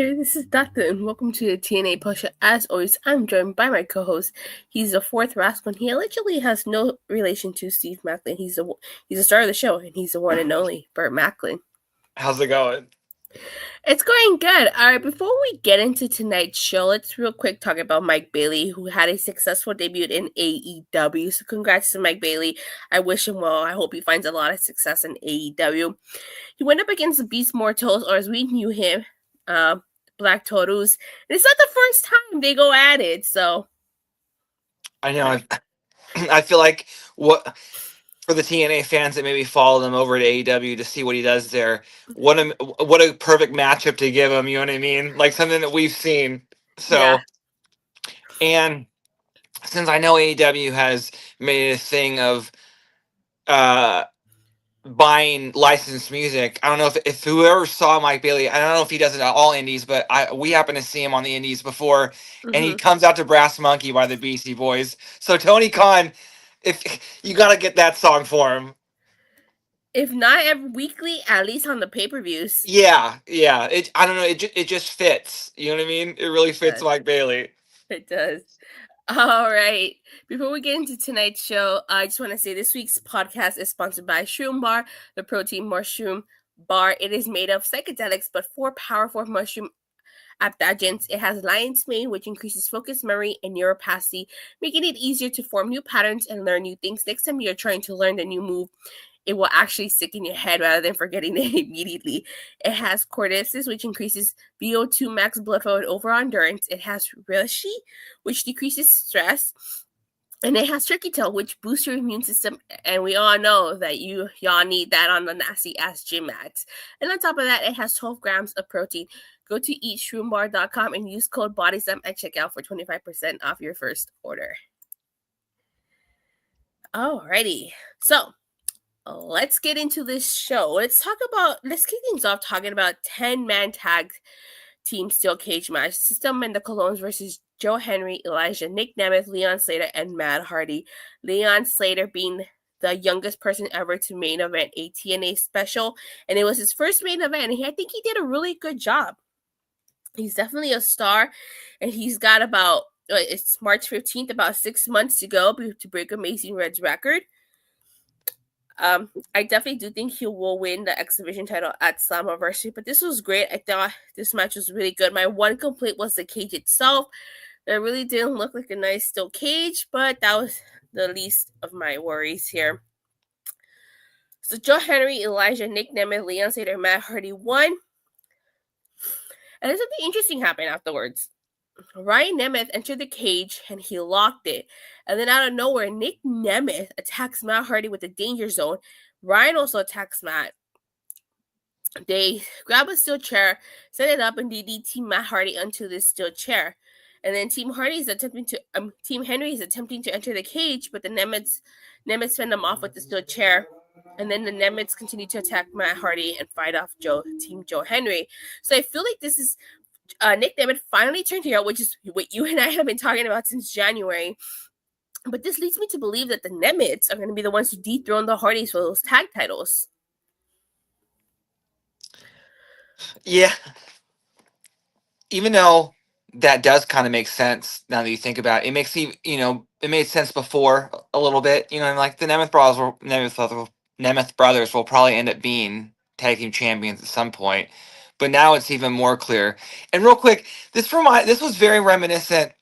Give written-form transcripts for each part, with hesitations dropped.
there, this is Dr. and welcome to the TNA Post Show. As always, I'm joined by my co-host. He's the fourth Rascalz, and he allegedly has no relation to Steve Maclin. He's the star of the show, and he's the one and only Burt Maclin. How's it going? It's going good. All right, before we get into tonight's show, let's real quick talk about Mike Bailey, who had a successful debut in AEW. So congrats to Mike Bailey. I wish him well. I hope he finds a lot of success in AEW. He went up against the Beast Mortals, or as we knew him, Black Taurus. It's not the first time they go at it, so I know. I feel like for the TNA fans that maybe follow them over to AEW to see what he does there. What a perfect matchup to give him. You know what I mean? Like something that we've seen. So, yeah. And since I know AEW has made a thing of buying licensed music, I don't know if whoever saw Mike Bailey, I don't know if he does it at all indies, but we happen to see him on the indies before, and he comes out to Brass Monkey by the Beastie Boys. So Tony Khan, if you got to get that song for him. If not every weekly, at least on the pay-per-views. Yeah. I don't know. It just fits. You know what I mean? It really fits Mike Bailey. It does. All right. Before we get into tonight's show, I just want to say this week's podcast is sponsored by Shroom Bar, the protein mushroom bar. It is made of psychedelics, but 4 powerful mushroom adaptogens. It has lion's mane, which increases focus, memory, and neuroplasticity, making it easier to form new patterns and learn new things. Next time you're trying to learn a new move, it will actually stick in your head rather than forgetting it immediately. It has cordyceps, which increases VO2 max blood flow and overall endurance. It has reishi, which decreases stress. And it has turkey tail, which boosts your immune system. And we all know that y'all need that on the nasty-ass gym mats. And on top of that, it has 12 grams of protein. Go to eatshroombar.com and use code BODYSLAM at checkout for 25% off your first order. Alrighty. So, let's get into this show. Let's kick things off talking about 10-man tag team steel cage match. System and the Colognes versus Joe Hendry, Elijah, Nic Nemeth, Leon Slater, and Matt Hardy. Leon Slater being the youngest person ever to main event a TNA special, and it was his first main event, and I think he did a really good job. He's definitely a star, and he's got it's March 15th, about 6 months to go to break Amazing Red's record. I definitely do think he will win the exhibition title at Slammiversary, but this was great. I thought this match was really good. My one complaint was the cage itself. It really didn't look like a nice steel cage, but that was the least of my worries here. So Joe Hendry, Elijah, Nic Nemeth, Leon Slater, and Matt Hardy won. And then something interesting happened afterwards. Ryan Nemeth entered the cage and he locked it. And then out of nowhere, Nic Nemeth attacks Matt Hardy with the danger zone. Ryan also attacks Matt. They grab a steel chair, set it up, and DDT Matt Hardy onto this steel chair. And then Team Hendry is attempting to enter the cage, but the Nemeths fend them off with the steel chair. And then the Nemeths continue to attack Matt Hardy and fight off Team Joe Hendry. So I feel like this is Nic Nemeth finally turned heel, which is what you and I have been talking about since January. But this leads me to believe that the Nemeths are going to be the ones to dethrone the Hardys for those tag titles. Yeah. Even though that does kind of make sense now that you think about it. It makes it made sense before a little bit. Like the Nemeth brothers will probably end up being tag team champions at some point. But now it's even more clear. And real quick, this was very reminiscent.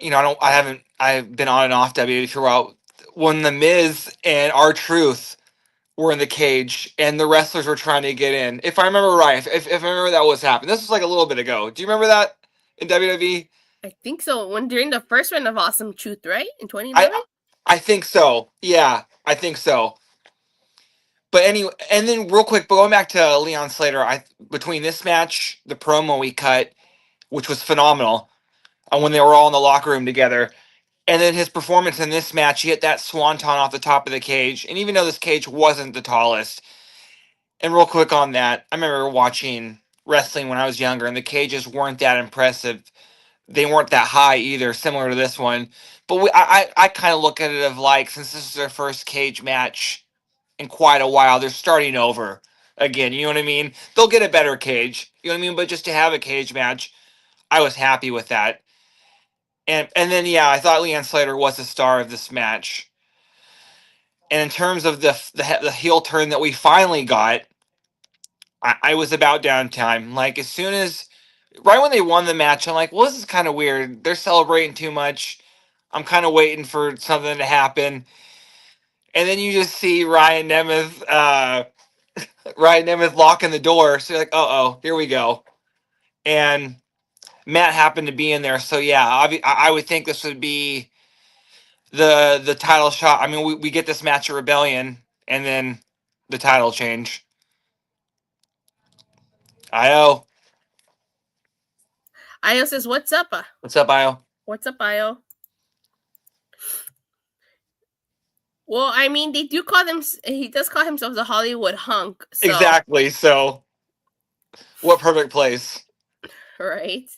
I've been on and off WWE for a while. When The Miz and R-Truth were in the cage and the wrestlers were trying to get in. If I remember right, if I remember that was happening. This was like a little bit ago. Do you remember that in WWE? I think so. During the first run of Awesome Truth, right? In 2011? I think so. Yeah, I think so. But anyway, and then real quick, but going back to Leon Slater, between this match, the promo we cut, which was phenomenal, when they were all in the locker room together, and then his performance in this match, he hit that swanton off the top of the cage, and even though this cage wasn't the tallest, and real quick on that, I remember watching wrestling when I was younger, and the cages weren't that impressive. They weren't that high either, similar to this one. But I kind of look at it of like, since this is their first cage match in quite a while, they're starting over again. You know what I mean? They'll get a better cage. You know what I mean? But just to have a cage match, I was happy with that. And then yeah, I thought Leon Slater was the star of this match. And in terms of the heel turn that we finally got, I was about downtime. Like as soon as right when they won the match, I'm like, well, this is kind of weird. They're celebrating too much. I'm kind of waiting for something to happen. And then you just see Ryan Nemeth locking the door. So you're like, oh, here we go. And Matt happened to be in there. So yeah, I would think this would be the title shot. I mean, we get this match at Rebellion and then the title change. Io. Io says, "What's up? What's up, Io? What's up, Io?" Well, I mean, they do call them. He does call himself the Hollywood hunk. So. Exactly. So, what perfect place, right?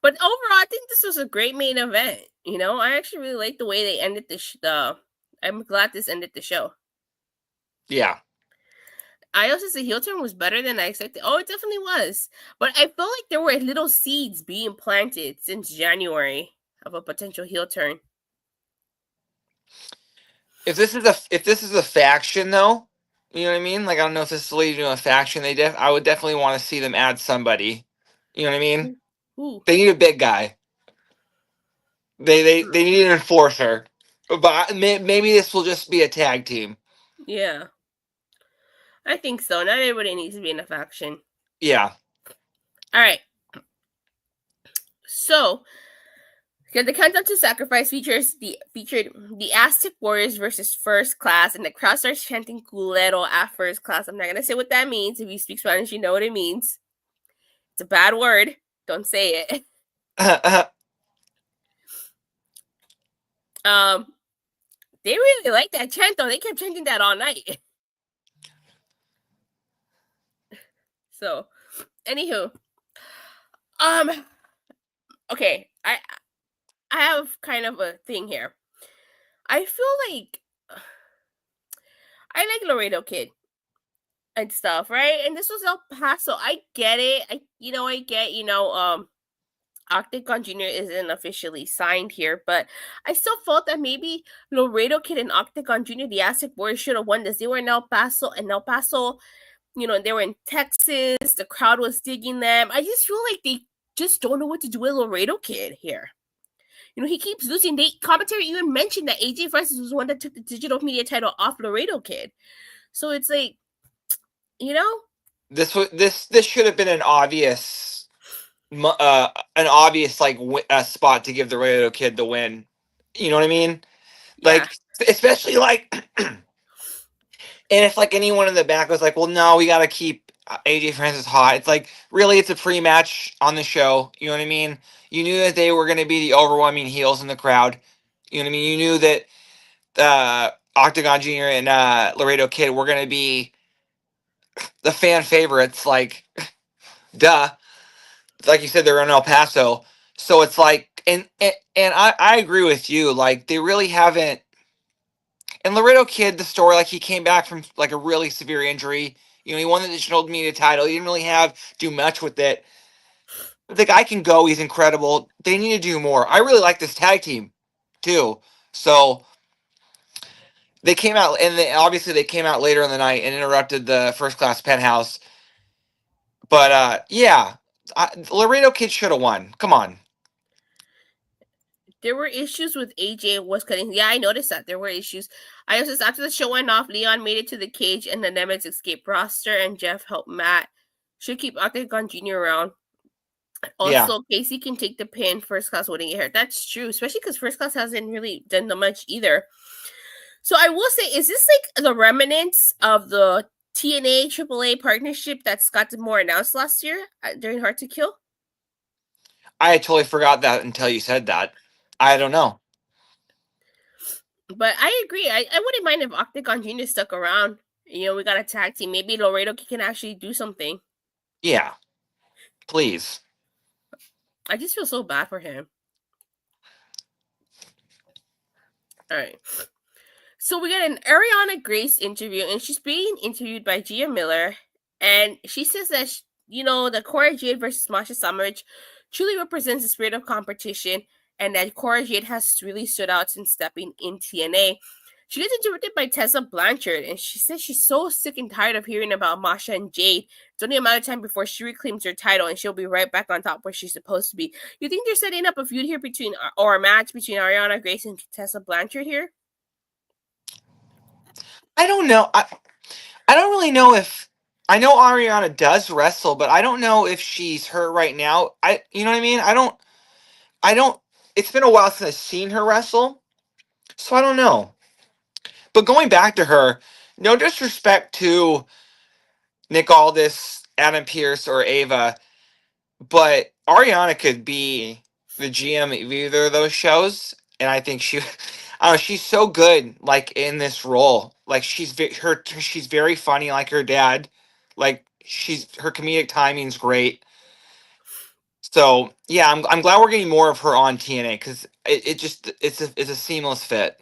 But overall, I think this was a great main event. You know, I actually really like the way they ended the. I'm glad this ended the show. Yeah. I also said the heel turn was better than I expected. Oh, it definitely was. But I felt like there were little seeds being planted since January of a potential heel turn. If this is a faction though, you know what I mean? Like I don't know if this is leading to a faction. I would definitely want to see them add somebody. You know what I mean? Ooh. They need a big guy. They need an enforcer. But maybe this will just be a tag team. Yeah. I think so. Not everybody needs to be in a faction. Yeah. All right. So, the Countdown to Sacrifice featured the Aztec Warriors versus First Class, and the crowd starts chanting "Culero" at First Class. I'm not gonna say what that means. If you speak Spanish, you know what it means. It's a bad word. Don't say it. They really like that chant though. They kept chanting that all night. So, anywho, okay, I have kind of a thing here. I feel like I like Laredo Kid and stuff, right? And this was El Paso. I get it. I get, Octagon Jr. isn't officially signed here, but I still felt that maybe Laredo Kid and Octagon Jr., the Aztec Warriors, should have won this. They were in El Paso, and El Paso, they were in Texas. The crowd was digging them. I just feel like they just don't know what to do with Laredo Kid here. He keeps losing. Commentary even mentioned that AJ Francis was the one that took the digital media title off Laredo Kid. So it's like, this should have been an obvious spot to give the Laredo Kid the win. You know what I mean? Yeah. Like especially like and if like anyone in the back was like, well, no, we got to keep AJ Francis hot. It's like, really, it's a pre-match on the show. You know what I mean? You knew that they were going to be the overwhelming heels in the crowd. You know what I mean? You knew that Octagon Jr. and Laredo Kid were going to be the fan favorites. Like, duh. Like you said, they're in El Paso. So it's like, and I agree with you. Like, they really haven't. And Laredo Kid, the story, like he came back from like a really severe injury. He won the digital media title. He didn't really do much with it. The guy can go. He's incredible. They need to do more. I really like this tag team, too. So they came out, and obviously they came out later in the night and interrupted the First Class Penthouse. But yeah, Laredo Kid should have won. Come on. There were issues with AJ was cutting. Yeah, I noticed that there were issues. I also after the show went off, Leon made it to the cage and the Nemeth escaped roster, and Jeff helped Matt. Should keep Octagon Jr. around. Also, Yeah. Casey can take the pin. First Class wouldn't get hurt. That's true, especially because First Class hasn't really done much either. So I will say, is this like the remnants of the TNA AAA partnership that Scott D'Amore announced last year during Hard to Kill? I totally forgot that until you said that. I don't know. But I agree. I wouldn't mind if Octagon Jr. stuck around. We got a tag team. Maybe Laredo can actually do something. Yeah. Please. I just feel so bad for him. All right. So we got an Arianna Grace interview, and she's being interviewed by Gia Miller, and she says that the Cora Jade versus Masha Slamovich truly represents the spirit of competition, and that Cora Jade has really stood out since stepping in TNA. She gets interrupted by Tessa Blanchard, and she says she's so sick and tired of hearing about Masha and Jade. It's only a matter of time before she reclaims her title, and she'll be right back on top where she's supposed to be. You think they're setting up a feud here or a match between Arianna Grace and Tessa Blanchard here? I don't know. I don't really know if I know Ariana does wrestle, but I don't know if she's hurt right now. You know what I mean? I don't it's been a while since I've seen her wrestle, so I don't know. But going back to her, no disrespect to Nick Aldis, Adam Pierce, or Ava, but Ariana could be the GM of either of those shows, and I think I don't know, she's so good, like in this role. Like she's very funny, like her dad. Like her comedic timing's great. So yeah, I'm glad we're getting more of her on TNA because it's a seamless fit.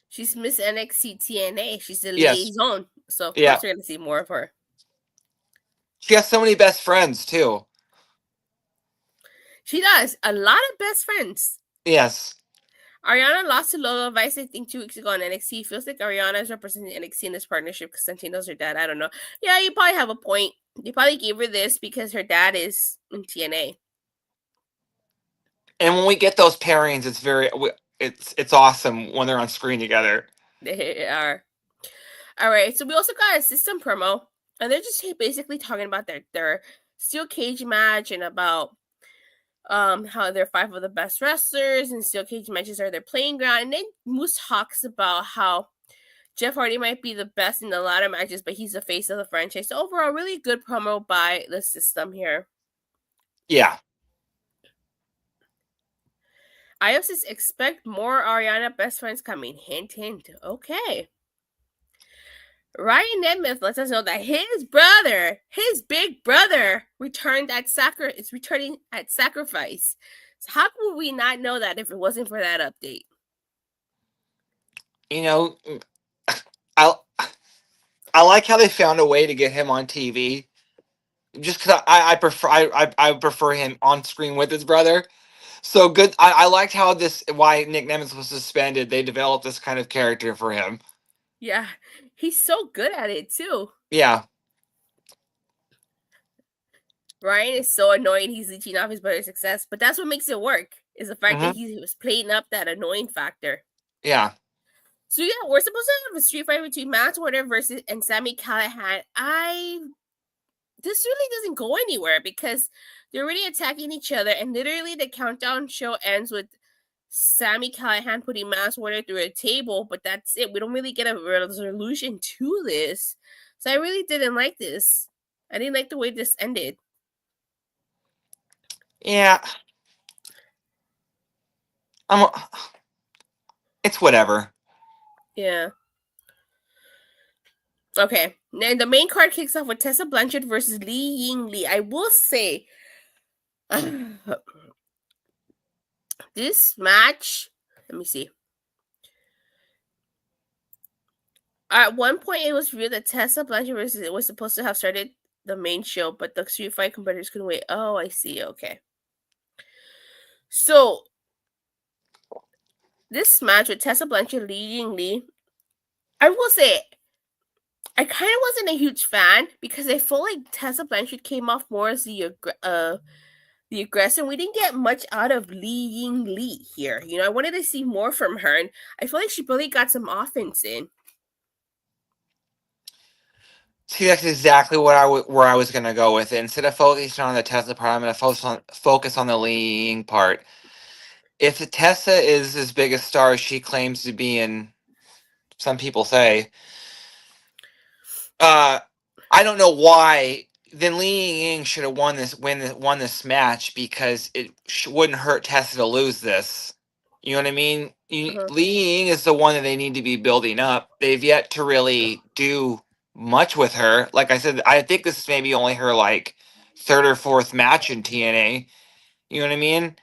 She's Miss NXT TNA. She's the Yes, liaison. So, of yeah, course, we're going to see more of her. she has so many best friends too. She does. A lot of best friends. Yes. Arianna lost to Lola Vice, I think, 2 weeks ago on NXT. Feels like Arianna is representing NXT in this partnership because Santino's her dad. I don't know. Yeah, you probably have a point. You probably gave her this because her dad is in TNA. And when we get those pairings, it's awesome when they're on screen together. They are. All right, so we also got a system promo, and they're just basically talking about their steel cage match and about how they're 5 of the best wrestlers and steel cage matches are their playing ground. And then Moose talks about how Jeff Hardy might be the best in the ladder matches, but he's the face of the franchise. So overall, really good promo by the system here. Yeah. I also expect more Arianna best friends coming. Hint, hint. Okay. Ryan Nemeth lets us know that his big brother, is returning at Sacrifice. So how could we not know that if it wasn't for that update? You know, I I like how they found a way to get him on TV. Just because I prefer him on screen with his brother. So good. I liked how why Nic Nemeth was suspended. They developed this kind of character for him. Yeah, he's so good at it too. Yeah. Ryan is so annoying. He's leeching off his brother's success, but that's what makes it work. Is the fact that he was playing up that annoying factor. Yeah. So yeah, we're supposed to have a street fight between Mance versus and Sami Callihan. This really doesn't go anywhere because they're already attacking each other, and literally the countdown show ends with Sami Callihan putting Mance through a table, but that's it. We don't really get a resolution to this. So I really didn't like this. I didn't like the way this ended. Yeah. It's whatever. Yeah. Okay. Then the main card kicks off with Tessa Blanchard versus Ying Lee. I will say this match, let me see. At one point, it was revealed that Tessa Blanchard was supposed to have started the main show, but the Street Fight competitors couldn't wait. Oh, I see. Okay. So, this match with Tessa Blanchard leading Lee, I will say, I kind of wasn't a huge fan because I felt like Tessa Blanchard came off more as the aggressor. We didn't get much out of Ying Lee here. I wanted to see more from her, and I feel like she really got some offense in. See, that's exactly where I was gonna go with it. Instead of focusing on the Tessa part, I'm gonna focus on the Ying part. If Tessa is as big a star as she claims to be, and some people say, I don't know why. Then Ying should have won this match because it wouldn't hurt Tessa to lose this. You know what I mean? Ying is the one that they need to be building up. They've yet to really do much with her. Like I said, I think this is maybe only her like 3rd or 4th match in TNA. You know what I mean?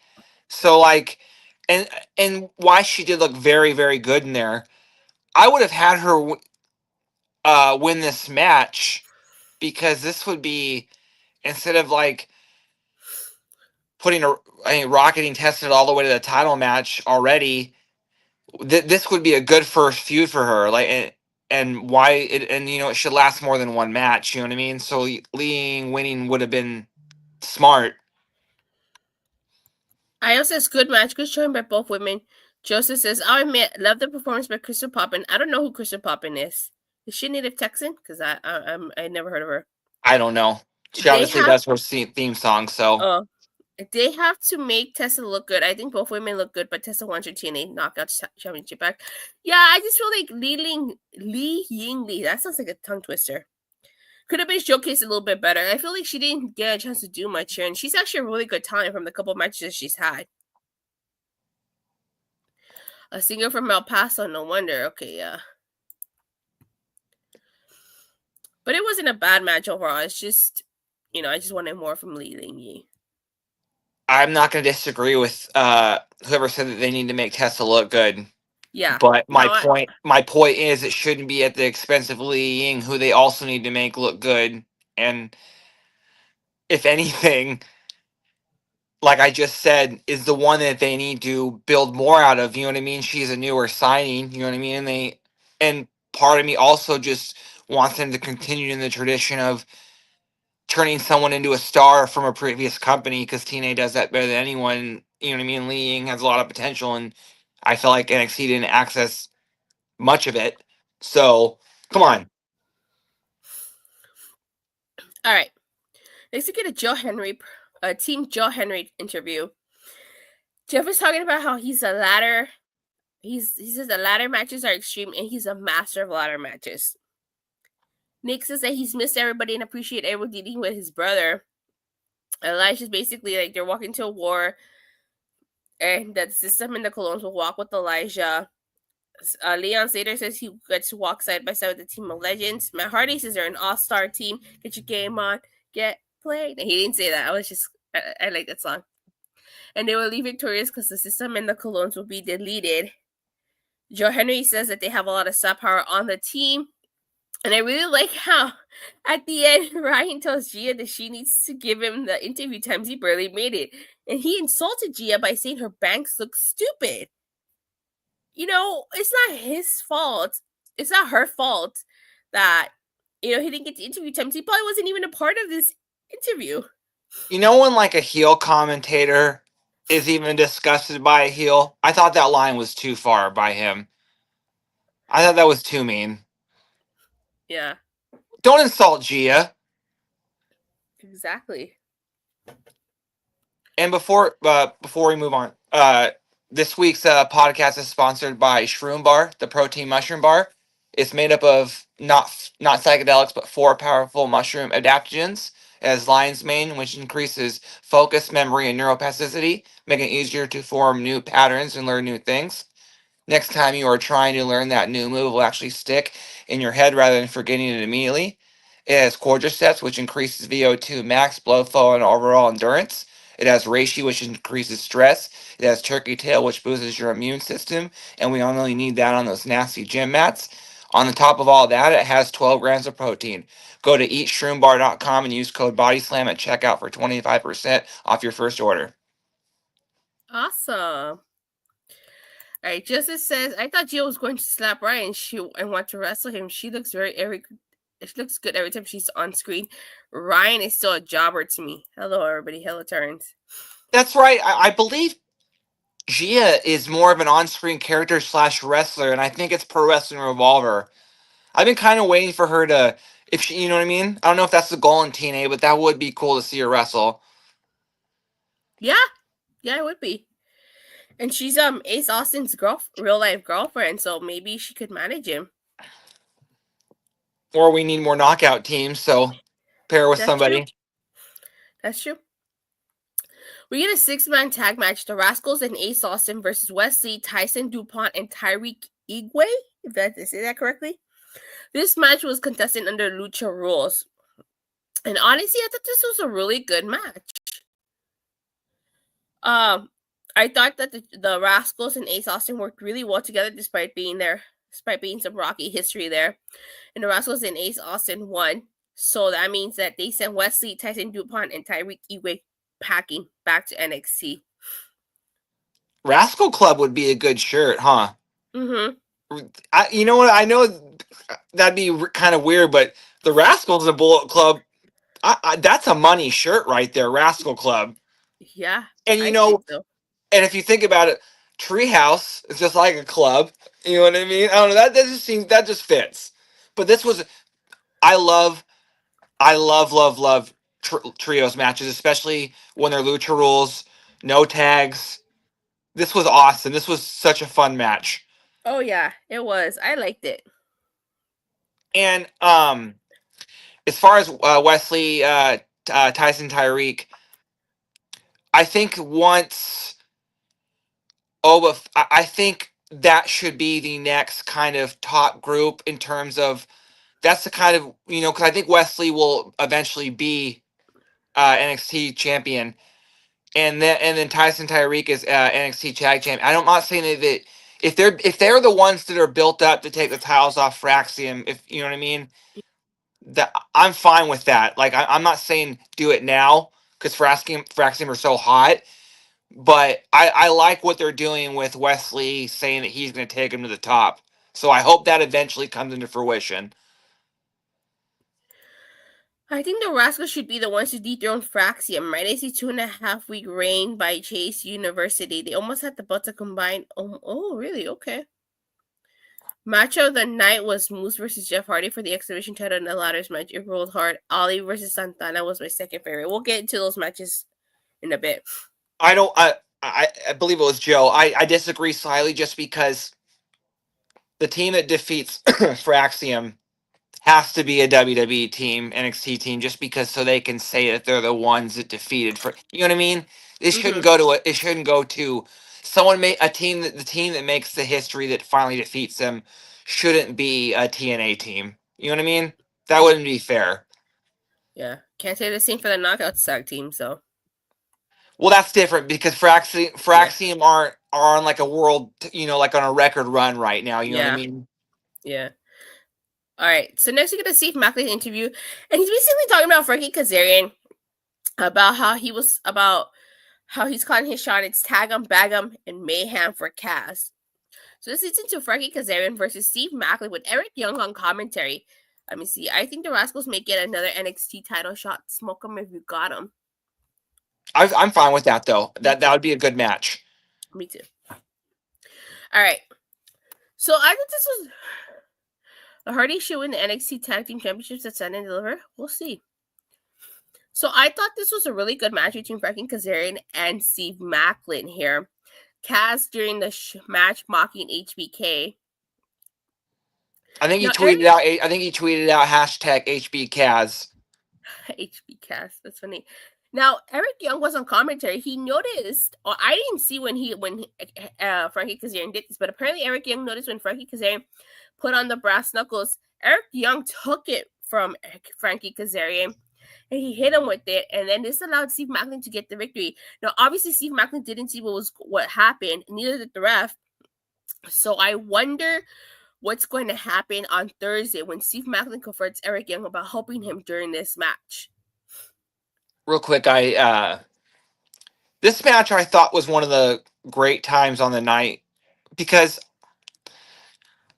So like, and why she did look very, very good in there. I would have had her win this match because this would be instead of like rocketing Tessa all the way to the title match already. This would be a good first feud for her. Like, and why it, and it should last more than one match. You know what I mean? So Li Ying winning would have been smart. I also says good match, good showing by both women. Joseph says, I'll admit, love the performance by Krystal Poppin. I don't know who Krystal Poppin is. Is she native Texan? Because I never heard of her. I don't know. She They obviously have does her theme song, so they have to make Tessa look good. I think both women look good, but Tessa wants her TNA Knockout Championship back. Yeah, I just feel like Li Ying, that sounds like a tongue twister. Could have been showcased a little bit better. I feel like she didn't get a chance to do much here, and she's actually a really good talent from the couple matches she's had. A singer from El Paso, no wonder. Okay, yeah. But it wasn't a bad match overall. It's just, I just wanted more from Li Ying. I'm not going to disagree with whoever said that they need to make Tessa look good. Yeah. But my No, point is it shouldn't be at the expense of Li Ying, who they also need to make look good. And if anything, like I just said, is the one that they need to build more out of. You know what I mean? She's a newer signing. You know what I mean? And part of me also just wants them to continue in the tradition of turning someone into a star from a previous company, because TNA does that better than anyone. You know what I mean? Li Ying has a lot of potential, and I feel like NXT didn't access much of it. So come on. all right. Next, we get a Team Joe Hendry interview. Jeff is talking about how he's a ladder. He says the ladder matches are extreme, and he's a master of ladder matches. Nick says that he's missed everybody and appreciate everyone dealing with his brother. Elijah's basically like they're walking to a war, and that the system and the Colognes will walk with Elijah. Leon Slater says he gets to walk side by side with the team of legends. Matt Hardy says they're an all-star team. Get your game on, get played. And he didn't say that. I like that song. And they will leave victorious because the system and the Colognes will be deleted. Joe Hendry says that they have a lot of star power on the team. And I really like how at the end, Ryan tells Gia that she needs to give him the interview times he barely made it. And he insulted Gia by saying her banks look stupid. It's not his fault. It's not her fault that, he didn't get the interview times. He probably wasn't even a part of this interview. When like a heel commentator is even disgusted by a heel, I thought that line was too far by him. I thought that was too mean. Yeah. Don't insult Gia. Exactly. And before we move on, this week's podcast is sponsored by Shroom Bar, the protein mushroom bar. It's made up of not psychedelics, but 4 powerful mushroom adaptogens. It has lion's mane, which increases focus, memory, and neuroplasticity, making it easier to form new patterns and learn new things. Next time you are trying to learn that new move, will actually stick in your head rather than forgetting it immediately. It has quadriceps, which increases VO2 max, blood flow, and overall endurance. It has reishi, which increases stress. It has turkey tail, which boosts your immune system, and we only need that on those nasty gym mats. On the top of all that, it has 12 grams of protein. Go to eatshroombar.com and use code BODYSLAM at checkout for 25% off your first order. Awesome. All right, Justice says, I thought Jill was going to slap Ryan and want to wrestle him. She looks good every time she's on screen. Ryan is still a jobber to me. Hello, everybody. Hello, Terrence. That's right. I believe Gia is more of an on-screen character / wrestler, and I think it's Pro Wrestling Revolver. I've been kind of waiting for her to, if she, you know what I mean? I don't know if that's the goal in TNA, but that would be cool to see her wrestle. Yeah, it would be. And she's Ace Austin's real life girlfriend, so maybe she could manage him. Or we need more knockout teams, so pair with somebody. True. That's true. We get a 6-man tag match: the Rascalz and Ace Austin versus Wesley, Tyson, Dupont, and Tyriek Igwe. If I say that correctly. This match was contested under Lucha rules. And honestly, I thought this was a really good match. I thought that the Rascalz and Ace Austin worked really well together despite being some rocky history there. And the Rascalz and Ace Austin won. So that means that they sent Wesley, Tyson, Dupont, and Tyriek Igwe packing back to NXT. Rascal Club would be a good shirt, huh? Mm-hmm. You know what? I know that'd be kind of weird, but the Rascals and Bullet Club, that's a money shirt right there, Rascal Club. Yeah, And I think so. and if you think about it, Treehouse is just like a club. You know what I mean? I don't know. That just seems that just fits. But this was I love love trios matches, especially when they're lucha rules, no tags. This was awesome. This was such a fun match. Oh yeah, it was. I liked it. And as far as Wesley, Tyson, Tyriek, I think once. Oh, but I think that should be the next kind of top group in terms of that's the kind of because I think Wesley will eventually be NXT champion, and then Tyson Tyreek is NXT Tag Champion. I'm not saying that if they're the ones that are built up to take the titles off Fraxium, if you know what I mean, that I'm fine with that. Like I'm not saying do it now because Fraxium are so hot, but I like what they're doing with Wesley saying that he's going to take him to the top. So I hope that eventually comes into fruition. I think the Rascals should be the ones to dethrone Fraxium, right? I see 2.5 week reign by Chase University. They almost had the belt to combine. Oh, really? Okay. Match of the night was Moose versus Jeff Hardy for the exhibition title in the ladders match. It rolled hard. Ali versus Santana was my second favorite. We'll get into those matches in a bit. I don't. I believe it was Joe. I disagree slightly just because the team that defeats Fraxium has to be a WWE team, NXT team, just because so they can say that they're the ones that defeated. For you know what I mean? It shouldn't Mm-hmm. go to it shouldn't go to someone make a team that the team that makes the history that finally defeats them shouldn't be a TNA team. You know what I mean? That wouldn't be fair. Yeah. Can't say the same for the Knockouts tag team, so. Well, that's different because Yeah. Fraxium are on like a world, like on a record run right now. You know what I Yeah. mean? Yeah. All right. So next we get to Steve Maclin interview, and he's basically talking about Frankie Kazarian, about how he's calling his shot. It's tag 'em, bag 'em, and mayhem for Kaz. So this leads into Frankie Kazarian versus Steve Maclin with Eric Young on commentary. Let me see. I think the Rascals may get another NXT title shot. Smoke 'em if you got 'em. I'm fine with that though. Me That too. would be a good match. Me too. All right. So I think this was a Hardy should win the NXT Tag Team Championships at Sun and Deliver. We'll see. So I thought this was a really good match between Frankie Kazarian and Steve Maclin here. Kaz during the match mocking HBK. I think he Now tweeted Eric out. I think he tweeted out hashtag HBCaz. HB Cast. That's funny. Now Eric Young was on commentary. He noticed, or I didn't see when Frankie Kazarian did this, but apparently Eric Young noticed when Frankie Kazarian put on the brass knuckles. Eric Young took it from Frankie Kazarian and he hit him with it, and then this allowed Steve Maclin to get the victory. Now, obviously, Steve Maclin didn't see what happened, neither did the ref. So I wonder what's going to happen on Thursday when Steve Maclin confronts Eric Young about helping him during this match. Real quick, this match I thought was one of the great times on the night because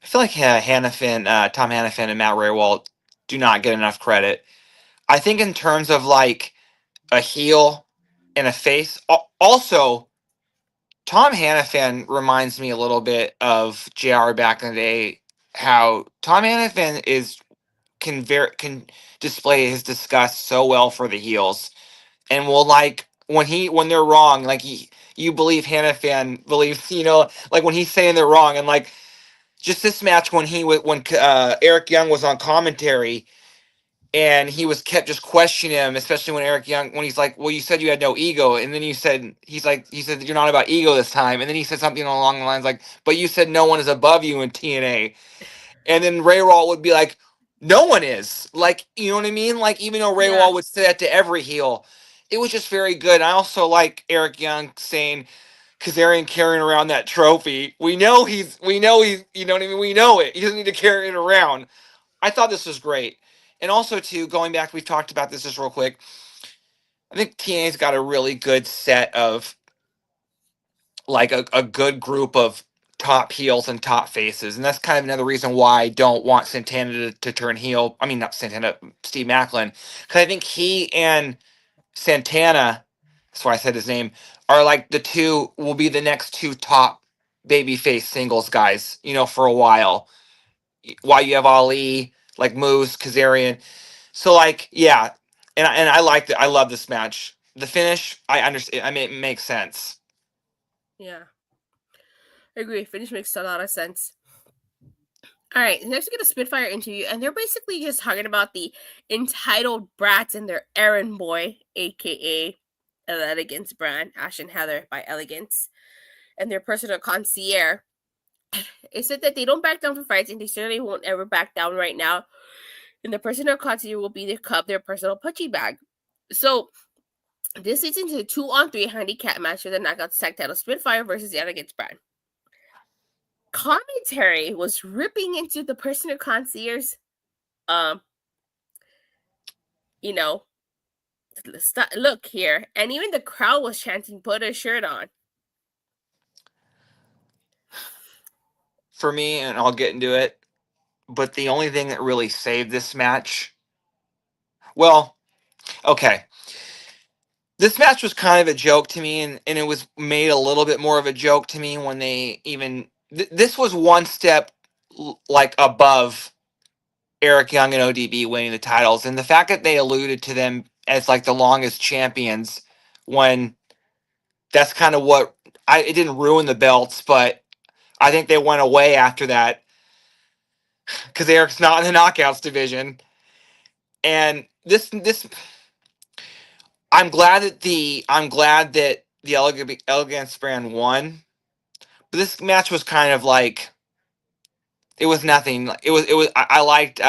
I feel like Tom Hannafin, and Matt Raywald do not get enough credit. I think in terms of like a heel and a face, also Tom Hannafin reminds me a little bit of JR back in the day. How Tom Hannafin can display his disgust so well for the heels, and will like when they're wrong, like you believe Hannafin believes like when he's saying they're wrong, and like just this match when Eric Young was on commentary and he was kept just questioning him, especially when Eric Young when he's like, well, you said you had no ego, and then he said you're not about ego this time, and then he said something along the lines like, but you said no one is above you in TNA, and then Ray Raw would be like, no one is, like, you know what I mean, like even though Ray Yeah, Raw would say that to every heel, it was just very good. I also like Eric Young saying Kazarian carrying around that trophy. We know he's, you know what I mean? We know it. He doesn't need to carry it around. I thought this was great. And also, too, going back, we've talked about this just real quick. I think TNA's got a really good set of, like, a good group of top heels and top faces. And that's kind of another reason why I don't want Santana to turn heel. I mean, not Santana, Steve Maclin. Because I think he and Santana, that's why I said his name, are like will be the next two top babyface singles guys, for a while. While you have Ali, like Moose, Kazarian. So, like, yeah. And I liked it. I love this match. The finish, I understand. I mean, it makes sense. Yeah. I agree. Finish makes a lot of sense. All right, next we get a Spitfire interview, and they're basically just talking about the entitled brats and their errand boy, aka Elegance brand, Ash and Heather by Elegance, and their personal concierge. It said that they don't back down for fights, and they certainly won't ever back down right now. And the personal concierge will be their personal punching bag. So this leads into a 2-on-3 handicap match for the knockout tag title Spitfire versus the Elegance brand. Commentary was ripping into the personal concierge, you know, look here, and even the crowd was chanting, "Put a shirt on." For me, and I'll get into it, but the only thing that really saved this match, well, okay, this match was kind of a joke to me, and it was made a little bit more of a joke to me when they even this was one step like above Eric Young and ODB winning the titles, and the fact that they alluded to them as like the longest champions, when that's kind of what it didn't ruin the belts, but I think they went away after that because Eric's not in the knockouts division, and this I'm glad that the Elegance brand won, but this match was kind of like, it was nothing. I liked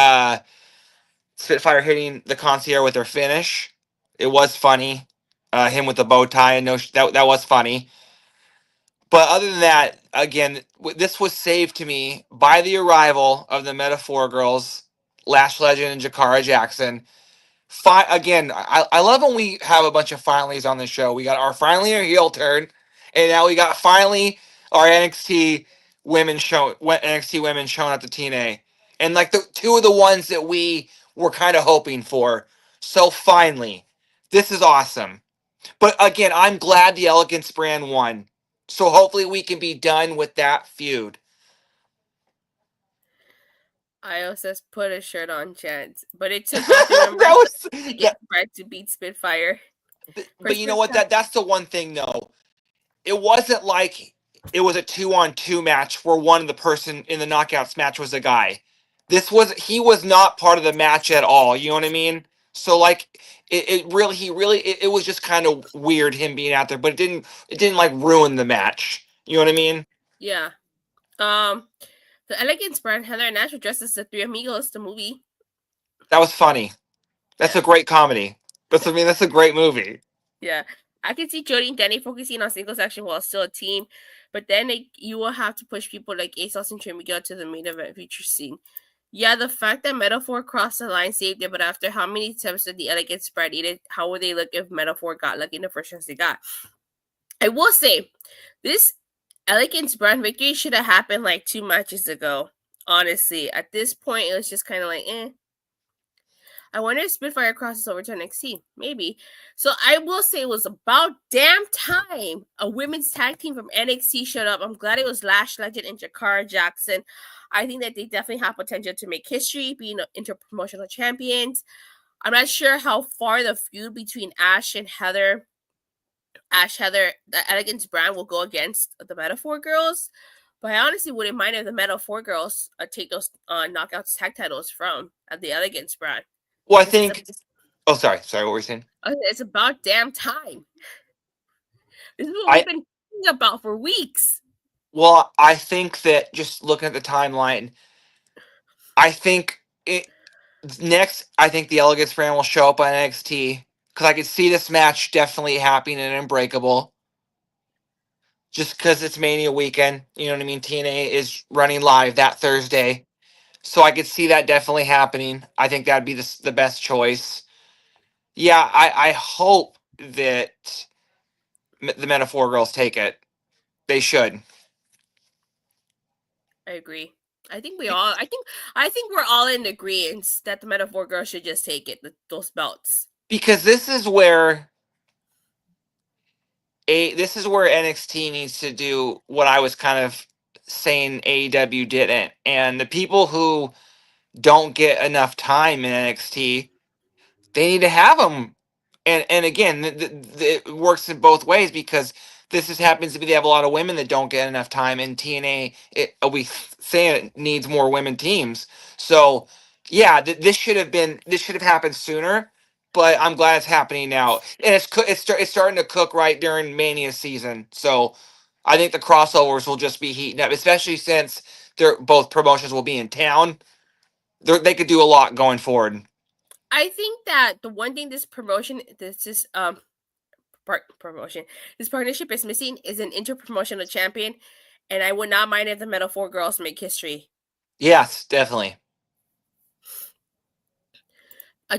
Spitfire hitting the concierge with their finish. It was funny. Him with the bow tie, and that was funny. But other than that, again, this was saved to me by the arrival of the Metaphor Girls, Lash Legend and Jakara Jackson. Again, I love when we have a bunch of finallys on the show. We got our finally a heel turn, and now we got finally our NXT women showing up to TNA, and like the two of the ones that we were kind of hoping for. So finally, this is awesome. But again, I'm glad the Elegance brand won. So hopefully we can be done with that feud. Io says, "Put a shirt on," chance, but it took all three members That was to get Brad to beat Spitfire. but you know what? That's the one thing though. It wasn't like it was a 2-on-2 match where one of the person in the knockouts match was a guy. He was not part of the match at all. You know what I mean? So like it was just kind of weird him being out there, but it didn't like ruin the match. You know what I mean? Yeah. The Elegance brand had their natural dress as the Three Amigos, the movie. That was funny. That's a great comedy. That's a great movie. Yeah. I can see Jody and Danny focusing on singles action while still a team, but then you will have to push people like ASOS and Trey Miguel to the main event feature scene. Yeah, the fact that Metaphor crossed the line saved it, but after how many attempts did the Elegance spread eat it, how would they look if Metaphor got lucky in the first chance they got? I will say, this Elegance brand victory should have happened like 2 matches ago. Honestly, at this point, it was just kind of like, eh. I wonder if Spitfire crosses over to NXT. Maybe. So I will say it was about damn time a women's tag team from NXT showed up. I'm glad it was Lash Legend and Jakara Jackson. I think that they definitely have potential to make history, being interpromotional champions. I'm not sure how far the feud between Heather, the Elegance brand will go against the Metaphor Girls. But I honestly wouldn't mind if the Metaphor Girls take those knockouts tag titles from the Elegance brand. Well, I think. Oh, sorry. What were you saying? It's about damn time. This is what we've been thinking about for weeks. Well, I think that just looking at the timeline, I think I think the Elegance brand will show up on NXT because I could see this match definitely happening in Unbreakable. Just because it's Mania weekend, you know what I mean? TNA is running live that Thursday. So I could see that definitely happening. I think that'd be the best choice. Yeah, I hope that the Metaphor girls take it. They should. I agree. I think we all. I think we're all in agreement that the Metaphor girl should just take it. Those belts. Because this is where NXT needs to do what I was kind of saying AEW didn't. And the people who don't get enough time in NXT, they need to have them. And again, it works in both ways because this just happens to be they have a lot of women that don't get enough time in TNA. We say it needs more women teams. So yeah, this should have happened sooner. But I'm glad it's happening now, and it's starting to cook right during Mania season. So I think the crossovers will just be heating up, especially since they're both promotions will be in town. They could do a lot going forward. I think that the one thing promotion, this partnership is missing is an interpromotional champion, and I would not mind if the Metaphor girls make history. Yes, definitely.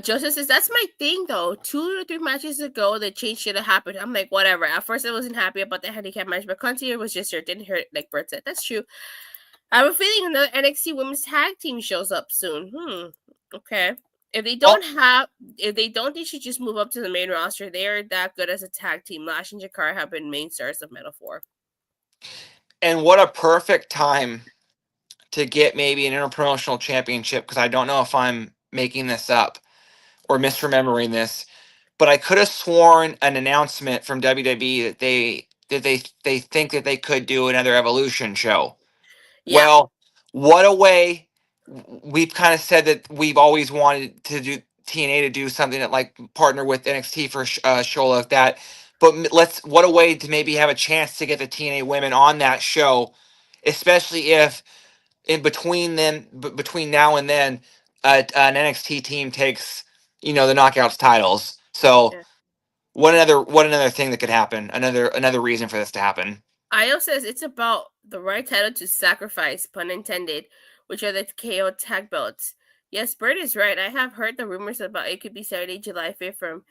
Joseph says that's my thing though. 2 to 3 matches ago, the change should have happened. I'm like, whatever. At first, I wasn't happy about the handicap match, but Contier was just there. Didn't hurt, like Bert said. That's true. I have a feeling another NXT Women's Tag Team shows up soon. Okay. If they don't, they should just move up to the main roster. They are that good as a tag team. Lash and Jakara have been main stars of Metaphor. And what a perfect time to get maybe an interpromotional championship, because I don't know if I'm making this up or misremembering this, but I could have sworn an announcement from WWE that they think that they could do another Evolution show. Yeah. Well, what a way. We've kind of said that we've always wanted to do TNA to do something that like partner with NXT for a show like that. But what a way to maybe have a chance to get the TNA women on that show, especially if in between now and then, an NXT team takes the Knockouts titles. So Yeah. what another thing that could happen? Another reason for this to happen. Io says it's about the right title to sacrifice, pun intended, which are the KO tag belts. Yes, Bert is right. I have heard the rumors about it could be Saturday, July 5th from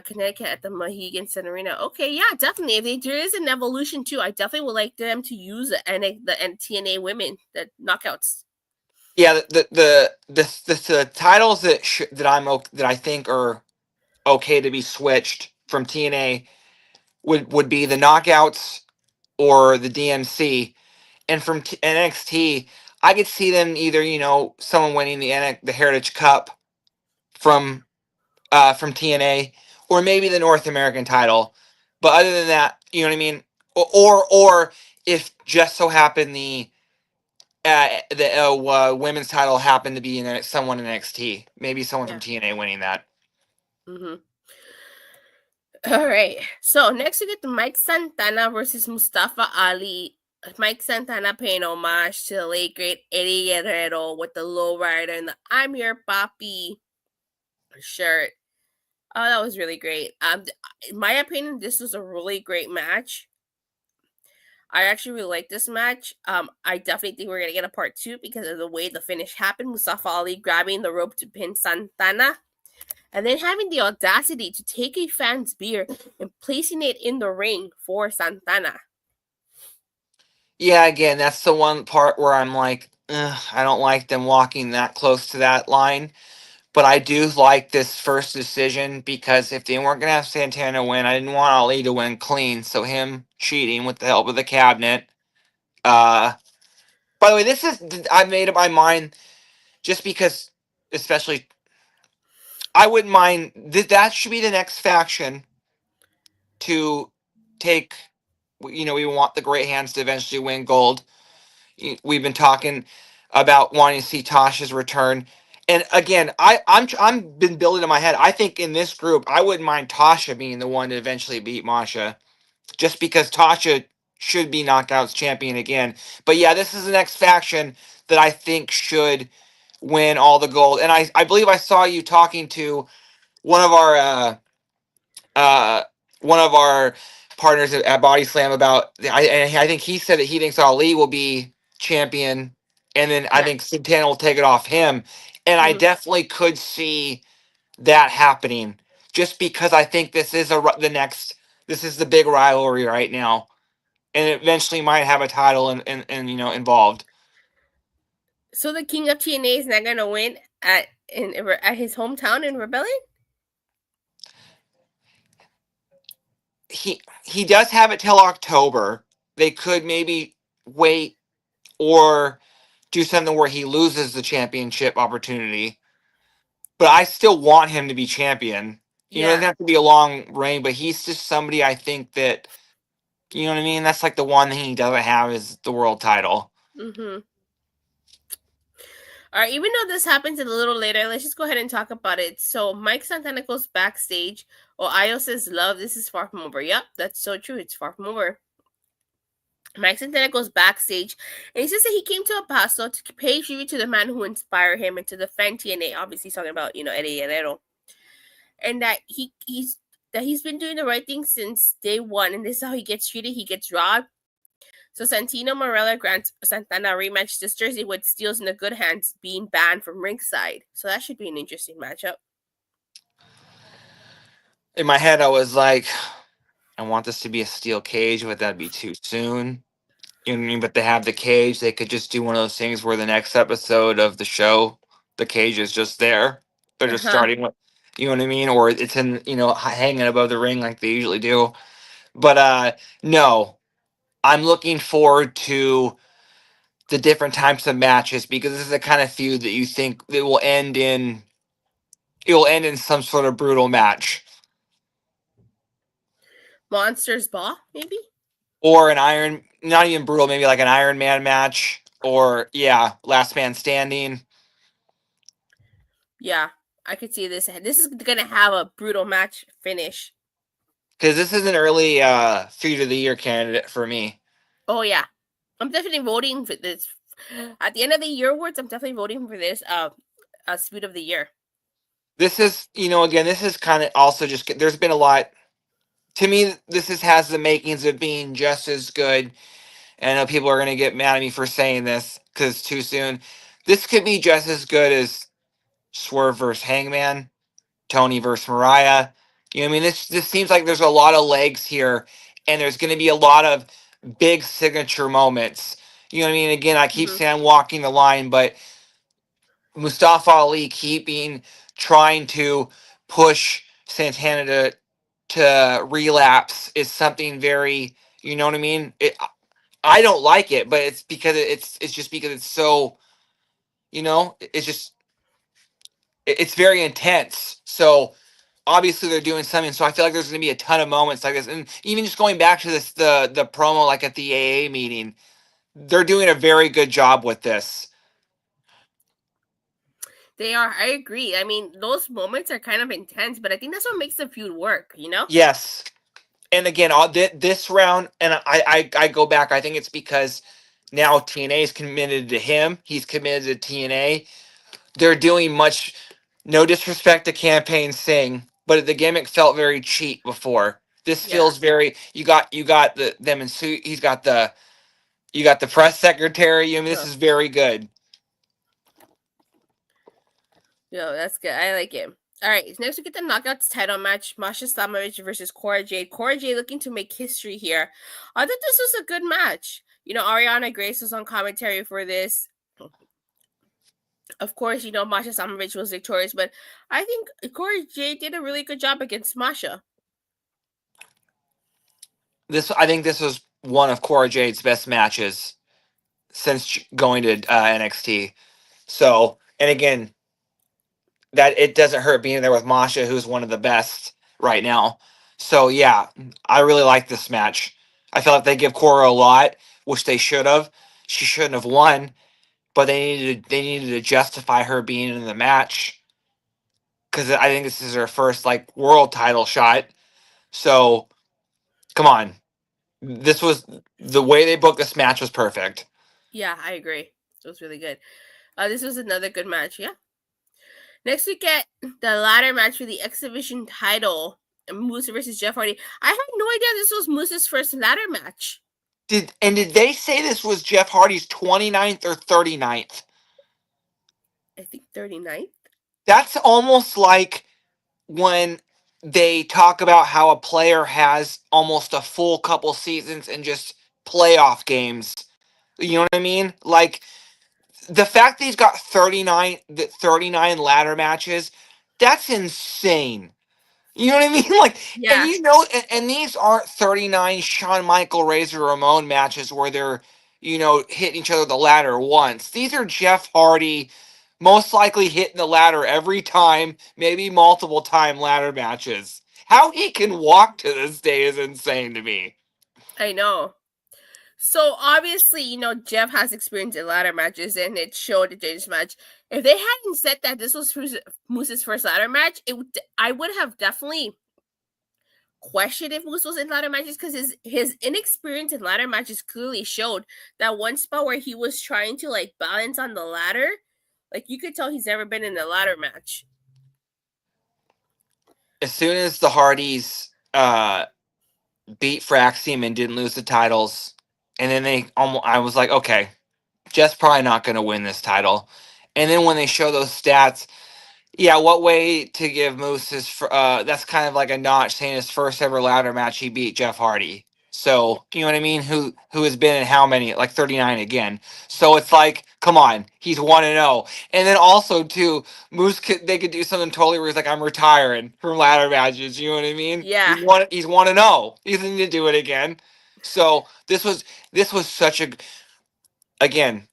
Connecticut at the Mohegan Sun Arena. Okay, yeah, definitely. If there is an evolution too, I definitely would like them to use the TNA women, the knockouts. Yeah, the titles that I think are okay to be switched from TNA would be the Knockouts or the DMC, and from NXT, I could see them either someone winning the Heritage Cup from TNA, or maybe the North American title. But other than that, you know what I mean. Or if just so happened the women's title happened to be in someone in NXT, maybe someone from Yeah. TNA winning that. Mm-hmm. All right. So next we get the Mike Santana versus Mustafa Ali. Mike Santana paying homage to the late great Eddie Guerrero with the lowrider and the "I'm Your Papi" shirt. Oh, that was really great. In my opinion, this was a really great match. I actually really like this match. I definitely think we're gonna get a part 2 because of the way the finish happened. Mustafa Ali grabbing the rope to pin Santana, and then having the audacity to take a fan's beer and placing it in the ring for Santana. Yeah, again, that's the one part where I'm like, I don't like them walking that close to that line. But I do like this first decision because if they weren't going to have Santana win, I didn't want Ali to win clean. So him cheating with the help of the cabinet. Uh, by the way, I made up my mind just because, especially, I wouldn't mind. That should be the next faction to take. We want the Great Hands to eventually win gold. We've been talking about wanting to see Tasha's return. And again, I'm been building in my head. I think in this group, I wouldn't mind Tasha being the one to eventually beat Masha, just because Tasha should be Knockouts champion again. But yeah, this is the next faction that I think should win all the gold. And I believe I saw you talking to one of our uh one of our partners at Body Slam about. I think he said that he thinks Ali will be champion and then I Yeah. think Santana will take it off him. And I Mm-hmm. definitely could see that happening, just because I think this is this is the big rivalry right now, and it eventually might have a title and involved. So the king of TNA is not gonna win at his hometown in Rebellion. He does have it till October. They could maybe wait or do something where he loses the championship opportunity. But I still want him to be champion. It doesn't Yeah. have to be a long reign, but he's just somebody I think that, you know what I mean? That's like the one thing he doesn't have is the world title. Mm-hmm. All right. Even though this happens a little later, let's just go ahead and talk about it. So Mike Santana goes backstage. Io says, "Love, this is far from over." Yep, that's so true. It's far from over. Mike Santana goes backstage and he says that he came to El Paso to pay tribute to the man who inspired him and to defend TNA. Obviously, he's talking about Eddie Guerrero, and that he's been doing the right thing since day one, and this is how he gets treated. He gets robbed. So Santino Marella grants Santana a rematch this Thursday with Steels in the good hands being banned from ringside. So that should be an interesting matchup. In my head, I was like, I want this to be a steel cage, but that'd be too soon. You know what I mean? But they have the cage. They could just do one of those things where the next episode of the show, the cage is just there. They're just Uh-huh. starting with, you know what I mean? Or it's in, hanging above the ring like they usually do. But no, I'm looking forward to the different types of matches because this is the kind of feud that you think it will end in some sort of brutal match Monsters Ball, maybe? or not even brutal, maybe like an Iron Man match or last man standing. Yeah, I could see this. This is gonna have a brutal match finish. Because this is an early feud of the year candidate for me. Oh yeah, I'm definitely voting for this. At the end of the year awards, I'm definitely voting for this. Speed of the year. This is, again, this is kind of also just there's been a lot. To me, has the makings of being just as good. And I know people are going to get mad at me for saying this because it's too soon. This could be just as good as Swerve versus Hangman, Tony versus Mariah. You know what I mean? This seems like there's a lot of legs here, and there's going to be a lot of big signature moments. You know what I mean? Again, I keep Mm-hmm. saying I'm walking the line, but Mustafa Ali trying to push Santana to relapse is something very, you know what I mean? I don't like it, but it's because it's just because it's so, it's just it's very intense. So obviously they're doing something. So I feel like there's going to be a ton of moments like this, and even just going back to the promo like at the AA meeting, they're doing a very good job with this. They are. I agree. I mean, those moments are kind of intense, but I think that's what makes the feud work. Yes, and again, this round, and I go back. I think it's because now TNA is committed to him. He's committed to TNA. They're doing much. No disrespect to Campaign Sing, but the gimmick felt very cheap before. This Yeah. feels very. You got them in suit. You got the press secretary. I mean, this Huh. is very good. Yo, that's good. I like it. All right, next we get the Knockouts title match: Masha Slamovich versus Cora Jade. Cora Jade looking to make history here. I thought this was a good match. Arianna Grace was on commentary for this. Of course, Masha Slamovich was victorious, but I think Cora Jade did a really good job against Masha. I think this was one of Cora Jade's best matches since going to NXT. So, and again, that it doesn't hurt being there with Masha, who's one of the best right now. So yeah, I really like this match. I feel like they give Cora a lot, which they should have. She shouldn't have won, but they needed to justify her being in the match because I think this is her first like world title shot. So come on, this was the way they booked this match was perfect. Yeah, I agree. It was really good. This was another good match. Yeah. Next, we get the ladder match for the exhibition title: Moose versus Jeff Hardy. I had no idea this was Moose's first ladder match. Did they say this was Jeff Hardy's 29th or 39th? I think 39th. That's almost like when they talk about how a player has almost a full couple seasons in just playoff games. You know what I mean? Like the fact that he's got 39 ladder matches, that's insane. You know what I mean? Like, and Yeah, and these aren't 39 Shawn Michael Razor Ramon matches where they're, hitting each other with the ladder once. These are Jeff Hardy, most likely hitting the ladder every time, maybe multiple time ladder matches. How he can walk to this day is insane to me. I know. So obviously, Jeff has experience in ladder matches, and it showed in Jade's match. If they hadn't said that this was Moose's first ladder match, I would have definitely questioned if Moose was in ladder matches, because his inexperience in ladder matches clearly showed. That one spot where he was trying to like balance on the ladder, like you could tell he's never been in a ladder match. As soon as the Hardys beat Fraxium and didn't lose the titles, and then I was like, okay, Jeff's probably not going to win this title. And then when they show those stats, yeah, what way to give Moose that's kind of like a notch saying his first ever ladder match he beat Jeff Hardy. Yeah, So, you know what I mean? Who has been in how many? Like 39 again. So it's like, come on, he's 1-0. And then also too, they could do something totally where he's like, I'm retiring from ladder matches, you know what I mean? yeah. He's 1-0. He doesn't need to do it again. So this was such a, again,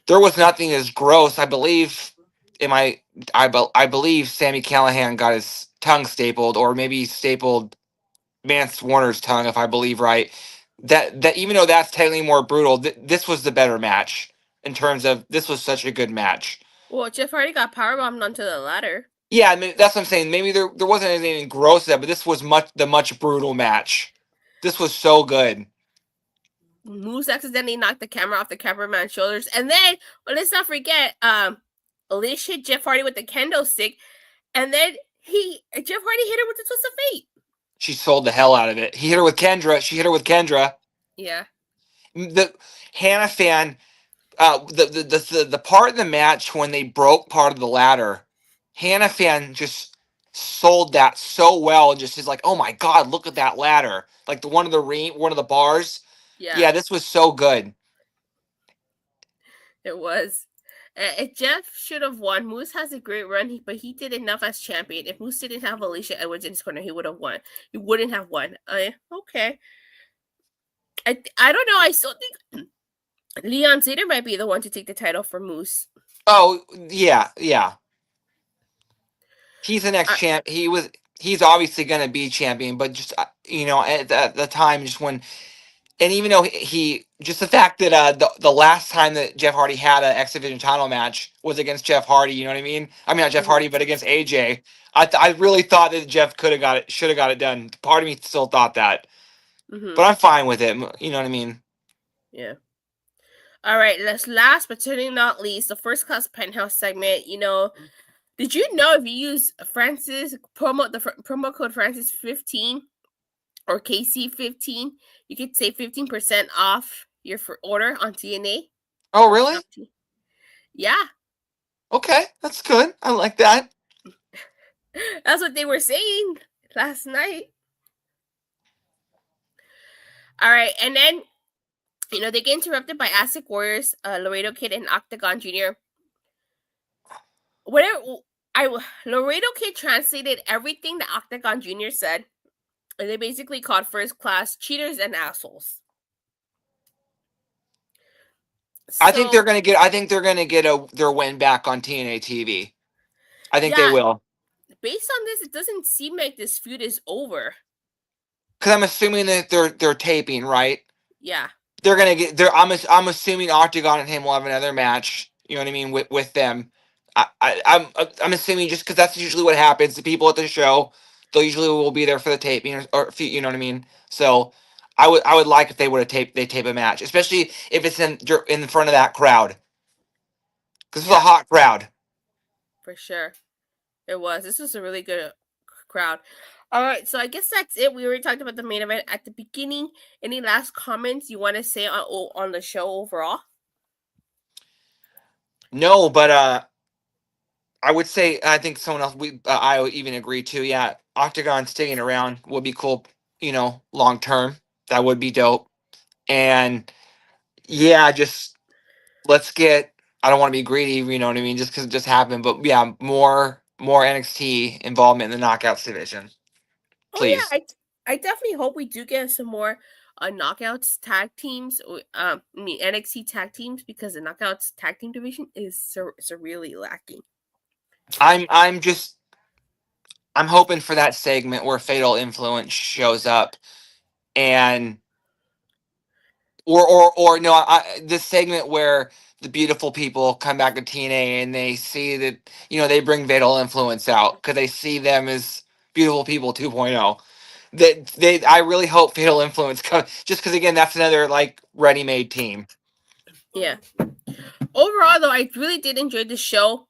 there was nothing as gross. I believe I believe Sami Callihan got his tongue stapled, or maybe he stapled Mance Warner's tongue, if I believe right. That even though that's technically more brutal, this was the better match in terms of this was such a good match. Well, Jeff Hardy got powerbombed onto the ladder. Yeah, I mean, that's what I'm saying. Maybe there wasn't anything gross there, but this was much brutal match. This was so good. Moose accidentally knocked the camera off the cameraman's shoulders, and then let's not forget, Alicia hit Jeff Hardy with the kendo stick, and then Jeff Hardy hit her with the twist of fate. She sold the hell out of it. He hit her with Kendra. She hit her with Kendra. Yeah, The Hannah fan, the part of the match when they broke part of the ladder, Hannah fan just sold that so well and just is like, oh my god, look at that ladder, like one of the bars. yeah, Yeah, this was so good. it was. Jeff should have won. Moose has a great run, but he did enough as champion. If Moose didn't have Alicia Edwards in his corner, he would have won. He wouldn't have won. Okay. I don't know. I still think Leon Zeder might be the one to take the title for Moose. Oh yeah. He's the next I, champ. He's obviously gonna be champion, but just at the time, just when. And even though he just the fact that the last time that Jeff Hardy had an X Division title match was against Jeff Hardy, you know what I mean? I mean not Jeff Hardy, but against AJ. I really thought that Jeff should have got it done. Part of me still thought that, but I'm fine with it. You know what I mean? Yeah. All right. Last but certainly not least, the first class penthouse segment. Did you know if you use Francis promo code Francis 15 or KC 15, you could save 15% off your order on TNA? Oh really? Yeah. Okay, that's good. I like that. That's what they were saying last night. All right, and then they get interrupted by Aztec Warriors, Laredo Kid, and Octagon Jr. Laredo Kid translated everything that Octagon Jr. said, and they basically called first class cheaters and assholes. I think they're gonna get their win back on TNA TV. I think they will. Based on this, it doesn't seem like this feud is over. Because I'm assuming that they're taping, right? Yeah. They're gonna get. I'm assuming Octagon and him will have another match. You know what I mean with them. I'm assuming just because that's usually what happens. The people at the show, they usually will be there for the taping, or you know what I mean. So I would like if they would have tape a match, especially if it's in front of that crowd. Because it's a hot crowd. For sure. It was. This was a really good crowd. All right, so I guess that's it. We already talked about the main event at the beginning. Any last comments you want to say on the show overall? No, but I would say I think someone else I would even agree to. Yeah, Octagon staying around would be cool. Long term, that would be dope. And yeah, just let's get. I don't want to be greedy, you know what I mean, just because it just happened. But yeah, more NXT involvement in the Knockouts division, Oh please. yeah, I definitely hope we do get some more knockouts tag teams. I mean NXT tag teams because the knockouts tag team division is really lacking. I'm hoping for that segment where Fatal Influence shows up and or no, this segment where the beautiful people come back to TNA and they see that they bring Fatal Influence out because they see them as beautiful people 2.0. That I really hope Fatal Influence comes just because again that's another like ready-made team. Yeah. Overall, though, I really did enjoy the show.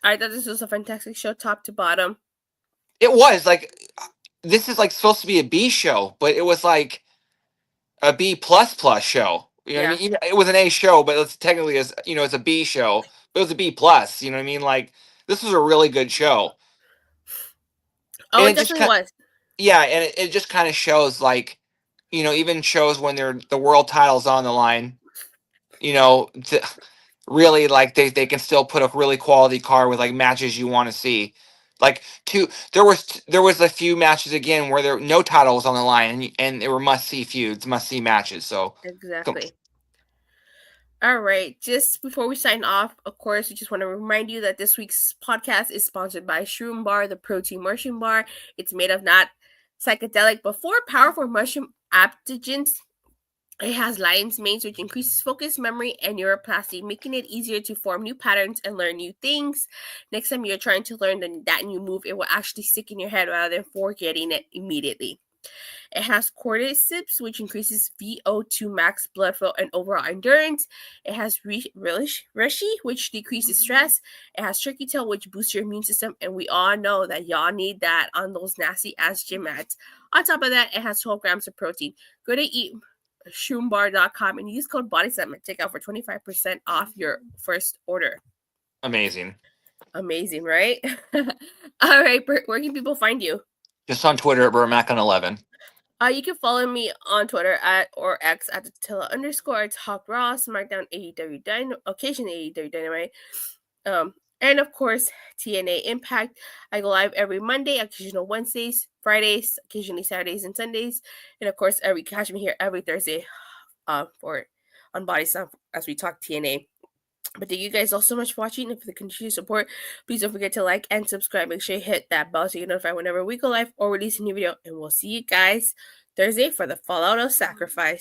I thought this was a fantastic show, top to bottom. It was like this is like supposed to be a B show, but it was like a B plus show. You know what I Yeah. mean? Even, it was an A show, but it's technically it's a B show, but it was a B plus. You know what I mean? Like this was a really good show, Oh, and it it just definitely kind was. yeah, and it just kind of shows like even shows when the world title's on the line. Really like they can still put a really quality card with like matches you want to see. Like there was a few matches again where there no title was on the line and they were must see feuds, must see matches. So Exactly. All right. Just before we sign off, of course, we just want to remind you that this week's podcast is sponsored by Shroom Bar, the protein mushroom bar. It's made of not psychedelic but four powerful mushroom adaptogens. It has lion's mane, which increases focus, memory, and neuroplasticity, making it easier to form new patterns and learn new things. Next time you're trying to learn that new move, it will actually stick in your head rather than forgetting it immediately. It has cordyceps, which increases VO2 max blood flow and overall endurance. It has reishi, which decreases stress. It has turkey tail, which boosts your immune system. And we all know that y'all need that on those nasty ass gym mats. On top of that, it has 12 grams of protein. Go to eatshroombar.com and use code BODYSLAM to take out for 25% off your first order. amazing. Amazing, right? All right, where can people find you? Just on Twitter at BurMac11. You can follow me on Twitter at or X at @Tilla_. I talk Raw, SmackDown, AEW Dynamite, occasionally AEW Dynamite. And of course, TNA Impact. I go live every Monday, occasional Wednesdays, Fridays, occasionally Saturdays and Sundays. And of course, catch me here every Thursday on Body Slam as we talk TNA. But thank you guys all so much for watching and for the continued support. Please don't forget to like and subscribe. Make sure you hit that bell so you get notified whenever we go live or release a new video. And we'll see you guys Thursday for the Fallout of Sacrifice.